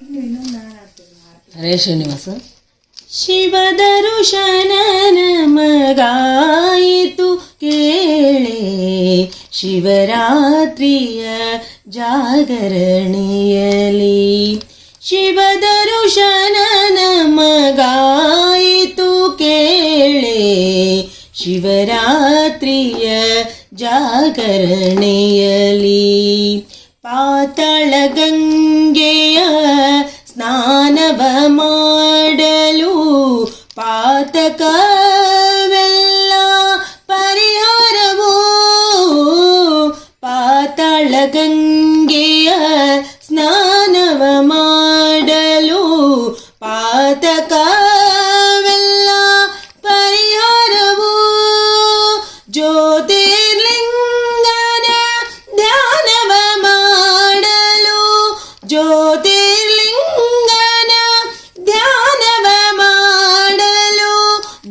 ಹರೇ ಶ್ರೀನಿವಾಸ. ಶಿವದರುಶನ ನಮಗಾಯಿತು ಕೇಳೆ, ಶಿವರಾತ್ರಿಯ ಜಾಗರಣೆಯಲಿ. ಶಿವದರುಶನ ನಮಗಾಯಿತು ಕೇಳೆ, ಶಿವರಾತ್ರಿಯ ಜಾಗರಣೆಯಲಿ. ಪಾತಾಳ ಗಂಗೆಯ ಸ್ನಾನವ ಮಾಡಲು ಪಾತಕವೆಲ್ಲ ಪರಿಹಾರವು. ಪಾತಾಳ ಗಂಗೆಯ ಸ್ನಾನವ ಮಾಡಲು ಪಾತಕವೆಲ್ಲ ಪರಿಹಾರವು. ಜ್ಯೋತಿರ್ಲಿಂಗನ ಧ್ಯಾನವ ಮಾಡಲು, ಜ್ಯೋತಿರ್ಲಿಂಗನ ಧ್ಯಾನವ ಮಾಡಲು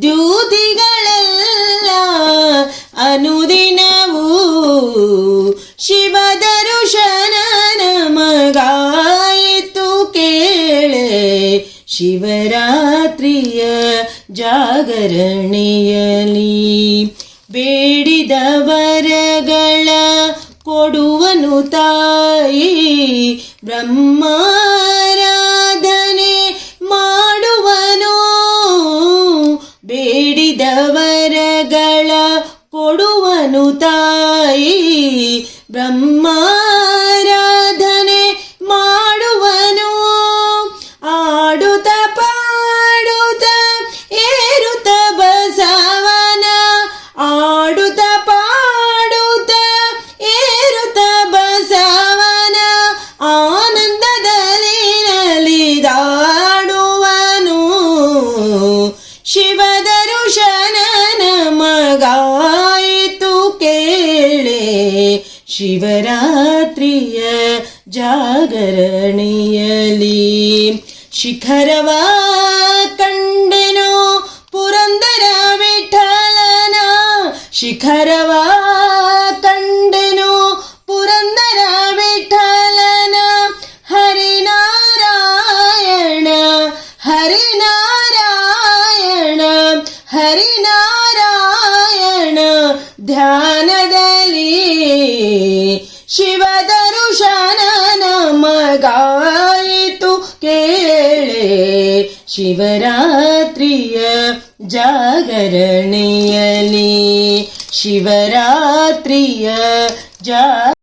ದ್ಯೂತಿಗಳೆಲ್ಲ ಅನುದಿನವೂ. ಶಿವದರುಶನ ನಮಗಾಯಿತು ಕೇಳೆ, ಶಿವರಾತ್ರಿಯ ಜಾಗರಣೆಯಲಿ. ಬೇಡಿದ ವರಗಳ ಕೊಡುವನು ತಾಯಿ, ಬ್ರಹ್ಮಾರಾಧನೆ ಮಾಡುವನು. ಬೇಡಿದ ವರಗಳ ಕೊಡುವನು ತಾಯಿ, ಬ್ರಹ್ಮಾರಾಧನೆ ಮಾಡುವನು. ಆಡುತ್ತ ಪಾಡುತ್ತ ಏರುತ್ತ ಬಸವನ, ಆಡುತ್ತ ಪಾಡುತ್ತ ಏರುತ್ತ ಬಸವನ ಆನಂದದಲ್ಲಿ ನಲಿದಾಡುವನು. ಶಿವದರುಶನ ನಮಗಾಯಿತು ಕೇಳೆ, ಶಿವರಾತ್ರಿಯ ಜಾಗರಣೆಯಲಿ. ಶಿಖರವ ಕಂಡೆನೋ ಪುರಂದರ ವಿಠಲನ, ಶಿಖರವ ಕಂಡೆನೋ ಪುರಂದರ ವಿಠಲನ. ಹರಿನಾರಾಯಣ ಹರಿನಾರಾಯಣ ಹರಿನಾರಾಯಣ ಧ್ಯಾನದಲ್ಲಿ. ಶಿವದರುಶನ ನಮಗಾಯಿತು ಕೇಳೆ, ಶಿವರಾತ್ರಿಯ ಜಾಗರಣೆಯಲಿ. ಶಿವರಾತ್ರಿಯ